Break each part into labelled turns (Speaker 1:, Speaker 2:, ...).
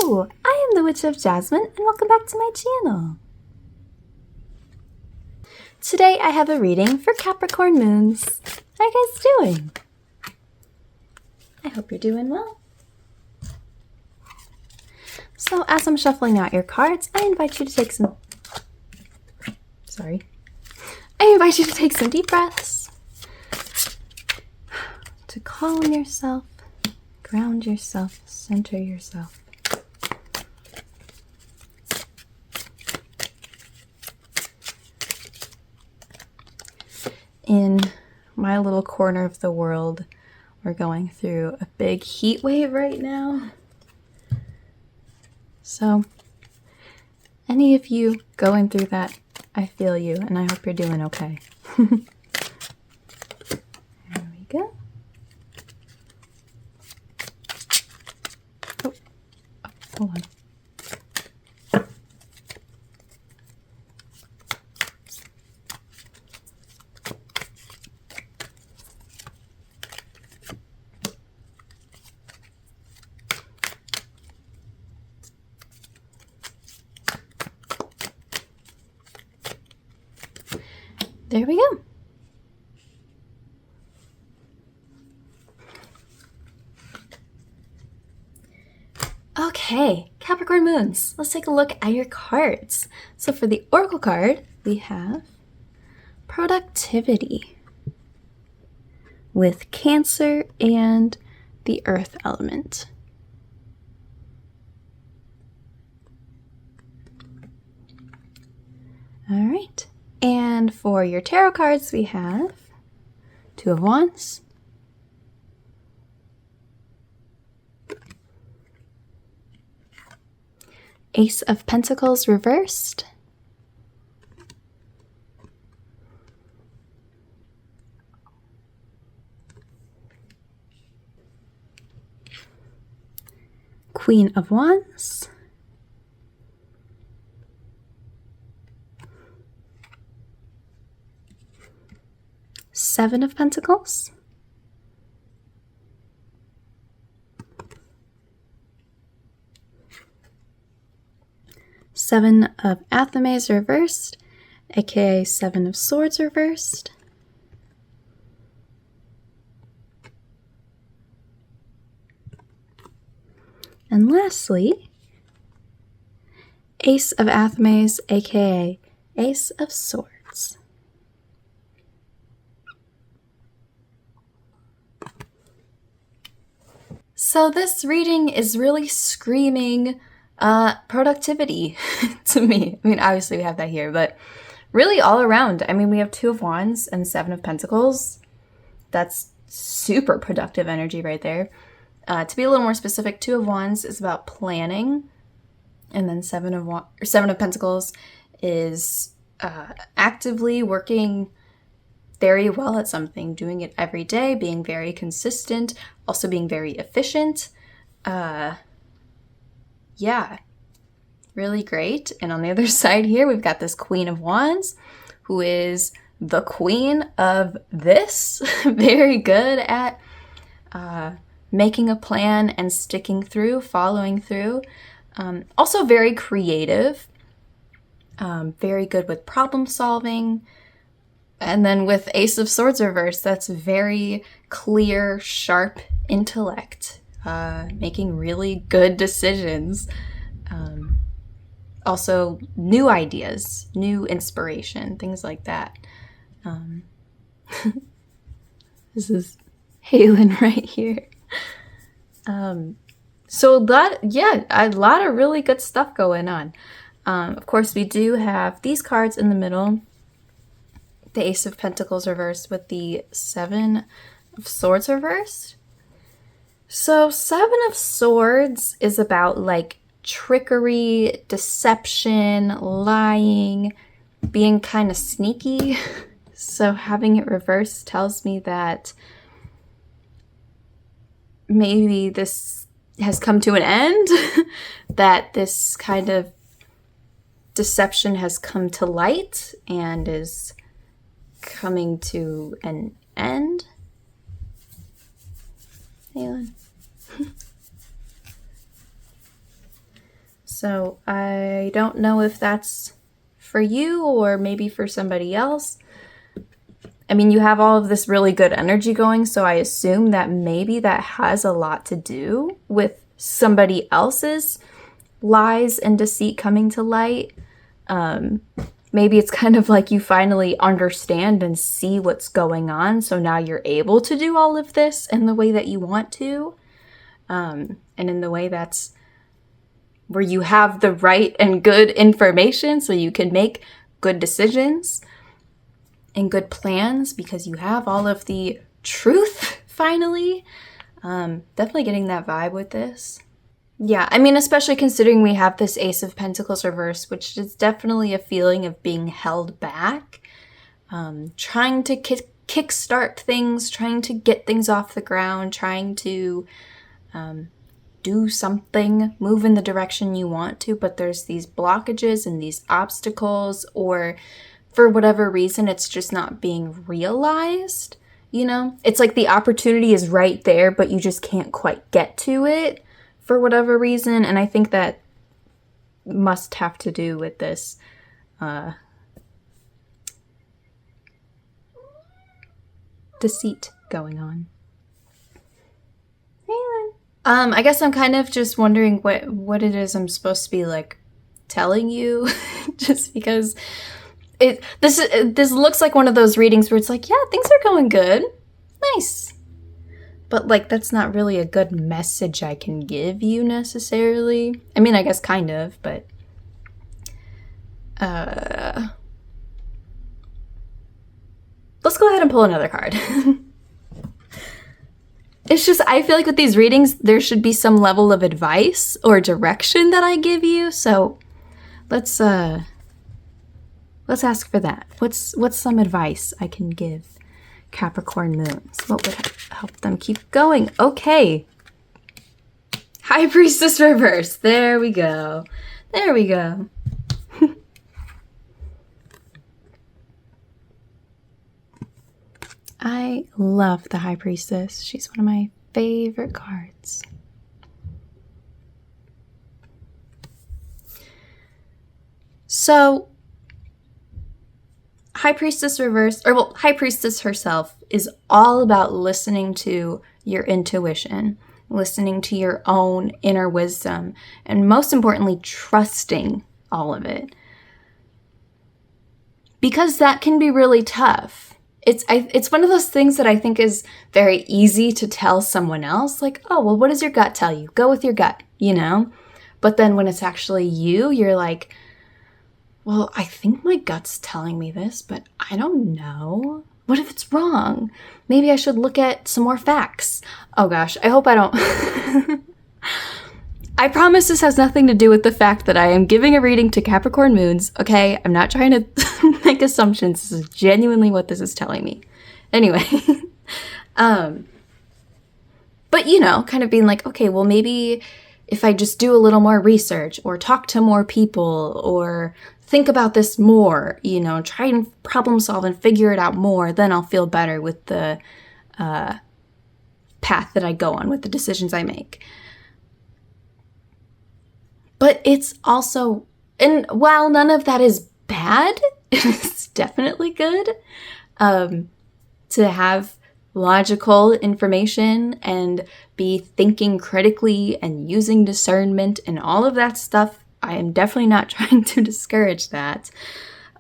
Speaker 1: Hello, I am the Witch of Jasmine and welcome back to my channel. Today I have a reading for Capricorn moons. How are you guys doing? I hope you're doing well. So as I'm shuffling out your cards, I invite you to take some deep breaths to calm yourself, ground yourself, center yourself. In my little corner of the world, we're going through a big heat wave right now. So, any of you going through that, I feel you, and I hope you're doing okay. There we go. Oh, hold on. There we go. Okay, Capricorn moons. Let's take a look at your cards. So for the Oracle card, we have productivity with Cancer and the Earth element. All right. And for your tarot cards, we have Two of Wands, Ace of Pentacles reversed, Queen of Wands, Seven of Pentacles, Seven of Athames reversed, aka Seven of Swords reversed, and lastly, Ace of Athames, aka Ace of Swords. So this reading is really screaming productivity to me. I mean, obviously we have that here, but really all around. I mean, we have Two of Wands and Seven of Pentacles. That's super productive energy right there. To be a little more specific, Two of Wands is about planning, and then Seven of Pentacles is actively working very well at something, doing it every day, being very consistent, also being very efficient. Yeah, really great. And on the other side here, we've got this Queen of Wands, who is the queen of this. Very good at making a plan and sticking through, following through. Also very creative, very good with problem solving. And then with Ace of Swords reversed, that's very clear, sharp intellect, making really good decisions. Also, new ideas, new inspiration, things like that. This is Halen right here. So a lot of really good stuff going on. Of course, we do have these cards in the middle. The Ace of Pentacles reversed with the Seven of Swords reversed. So Seven of Swords is about like trickery, deception, lying, being kind of sneaky. So having it reversed tells me that maybe this has come to an end, that this kind of deception has come to light and is coming to an end. Halen. So I don't know if that's for you or maybe for somebody else. I mean, you have all of this really good energy going, so I assume that maybe that has a lot to do with somebody else's lies and deceit coming to light. Maybe it's kind of like you finally understand and see what's going on, so now you're able to do all of this in the way that you want to, and in the way that's where you have the right and good information so you can make good decisions and good plans because you have all of the truth finally. Definitely getting that vibe with this. Yeah, I mean, especially considering we have this Ace of Pentacles reverse, which is definitely a feeling of being held back, trying to kickstart things, trying to get things off the ground, trying to do something, move in the direction you want to, but there's these blockages and these obstacles, or for whatever reason, it's just not being realized, you know? It's like the opportunity is right there, but you just can't quite get to it for whatever reason. And I think that must have to do with this deceit going on. I guess I'm kind of just wondering what it is I'm supposed to be like telling you, just because this looks like one of those readings where it's like, yeah, things are going good, nice, but like that's not really a good message I can give you necessarily. I mean, I guess kind of, but let's go ahead and pull another card. It's just, I feel like with these readings, there should be some level of advice or direction that I give you. So let's ask for that. What's some advice I can give Capricorn moons? What would help them keep going? Okay. High Priestess reverse. There we go. There we go. I love the High Priestess. She's one of my favorite cards. So, High Priestess reverse, or well, High Priestess herself is all about listening to your intuition, listening to your own inner wisdom, and most importantly, trusting all of it. Because that can be really tough. It's one of those things that I think is very easy to tell someone else, like, oh, well, what does your gut tell you? Go with your gut, you know? But then when it's actually you, you're like, well, I think my gut's telling me this, but I don't know. What if it's wrong? Maybe I should look at some more facts. Oh gosh, I hope I don't. I promise this has nothing to do with the fact that I am giving a reading to Capricorn moons, okay? I'm not trying to make assumptions. This is genuinely what this is telling me. Anyway, but you know, kind of being like, okay, well, maybe if I just do a little more research or talk to more people or think about this more, you know, try and problem solve and figure it out more, then I'll feel better with the path that I go on, with the decisions I make. But it's also, and while none of that is bad, it's definitely good to have logical information and be thinking critically and using discernment and all of that stuff. I am definitely not trying to discourage that.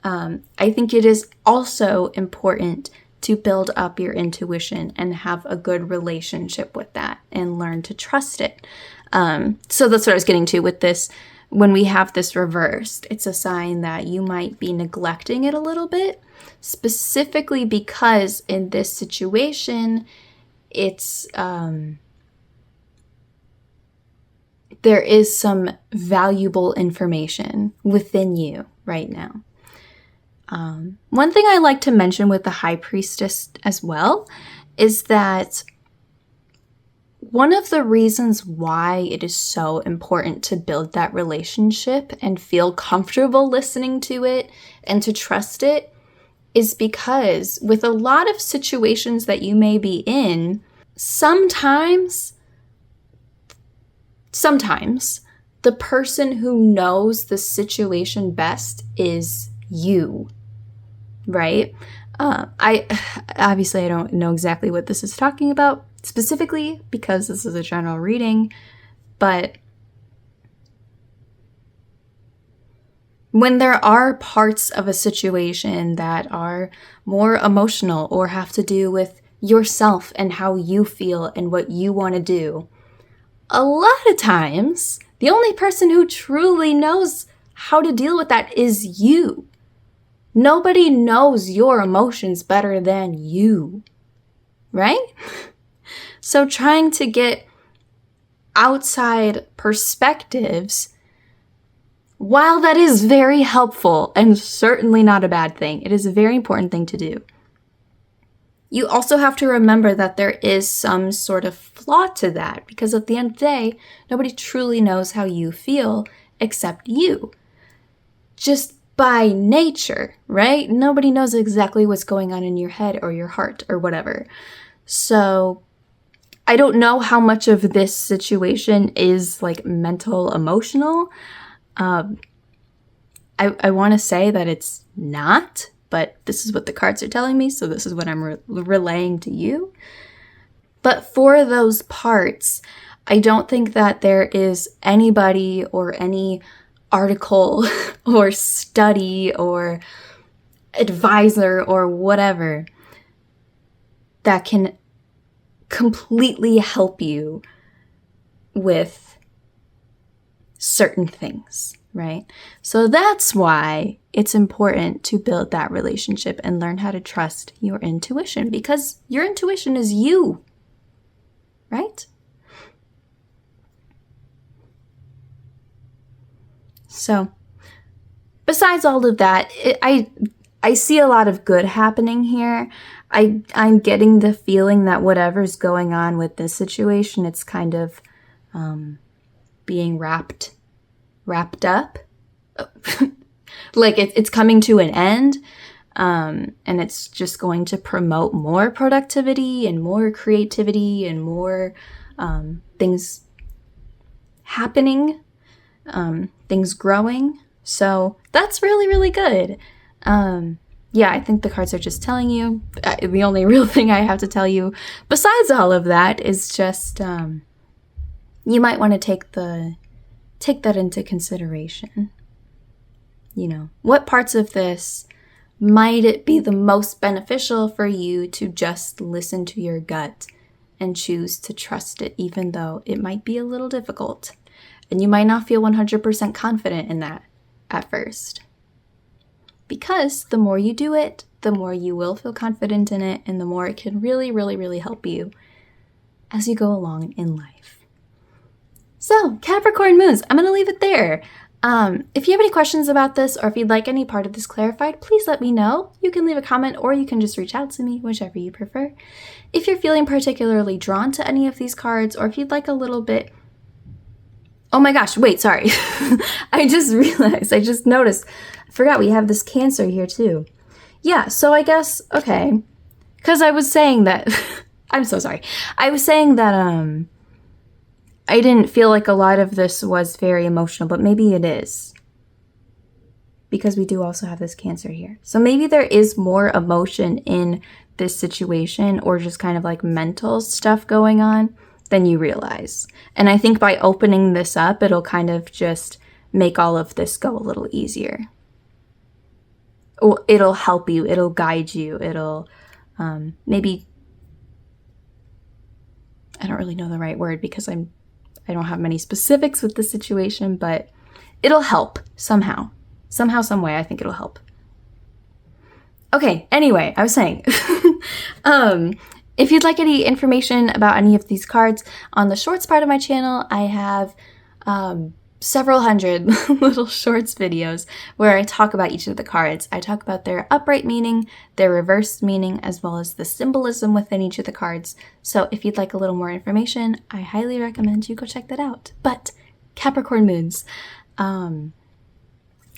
Speaker 1: I think it is also important to build up your intuition and have a good relationship with that and learn to trust it. So that's what I was getting to with this. When we have this reversed, it's a sign that you might be neglecting it a little bit, specifically because in this situation, it's there is some valuable information within you right now. One thing I like to mention with the High Priestess as well is that one of the reasons why it is so important to build that relationship and feel comfortable listening to it and to trust it is because with a lot of situations that you may be in, sometimes the person who knows the situation best is you, right? I don't know exactly what this is talking about specifically because this is a general reading, but when there are parts of a situation that are more emotional or have to do with yourself and how you feel and what you want to do, a lot of times, the only person who truly knows how to deal with that is you. Nobody knows your emotions better than you, right? So trying to get outside perspectives, while that is very helpful and certainly not a bad thing, it is a very important thing to do. You also have to remember that there is some sort of flaw to that, because at the end of the day, nobody truly knows how you feel except you. Just by nature, right? Nobody knows exactly what's going on in your head or your heart or whatever. So I don't know how much of this situation is like mental, emotional. I want to say that it's not, but this is what the cards are telling me, so this is what I'm relaying to you. But for those parts, I don't think that there is anybody or any article or study or advisor or whatever that can completely help you with certain things, right? So that's why it's important to build that relationship and learn how to trust your intuition, because your intuition is you, right? So besides all of that, I see a lot of good happening here. I'm getting the feeling that whatever's going on with this situation, it's kind of being wrapped up. Like it's coming to an end, and it's just going to promote more productivity and more creativity and more things happening, things growing. So that's really, really good. Yeah, I think the cards are just telling you. The only real thing I have to tell you besides all of that is just you might want to take that into consideration. You know, what parts of this might it be the most beneficial for you to just listen to your gut and choose to trust it, even though it might be a little difficult and you might not feel 100% confident in that at first. Because the more you do it, the more you will feel confident in it, and the more it can really, really, really help you as you go along in life. So, Capricorn moons, I'm going to leave it there. If you have any questions about this, or if you'd like any part of this clarified, please let me know. You can leave a comment, or you can just reach out to me, whichever you prefer. If you're feeling particularly drawn to any of these cards, or if you'd like a little bit... Oh my gosh, wait, sorry. I just noticed. I forgot we have this Cancer here too. Yeah, so I guess, okay. Because I was saying that... I'm so sorry. I was saying that, I didn't feel like a lot of this was very emotional, but maybe it is. Because we do also have this Cancer here. So maybe there is more emotion in this situation, or just kind of like mental stuff going on than you realize. And I think by opening this up, it'll kind of just make all of this go a little easier. It'll help you. It'll guide you. It'll maybe... I don't really know the right word because I don't have many specifics with the situation, but it'll help somehow. Somehow, some way, I think it'll help. Okay, anyway, I was saying, if you'd like any information about any of these cards, on the shorts part of my channel, I have several hundred little shorts videos where I talk about each of the cards. I talk about their upright meaning, their reversed meaning, as well as the symbolism within each of the cards. So if you'd like a little more information, I highly recommend you go check that out. But Capricorn moons, I'm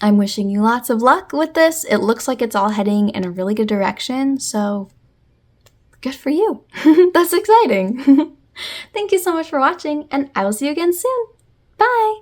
Speaker 1: wishing you lots of luck with this. It looks like it's all heading in a really good direction, so good for you. That's exciting. Thank you so much for watching, and I will see you again soon. Bye!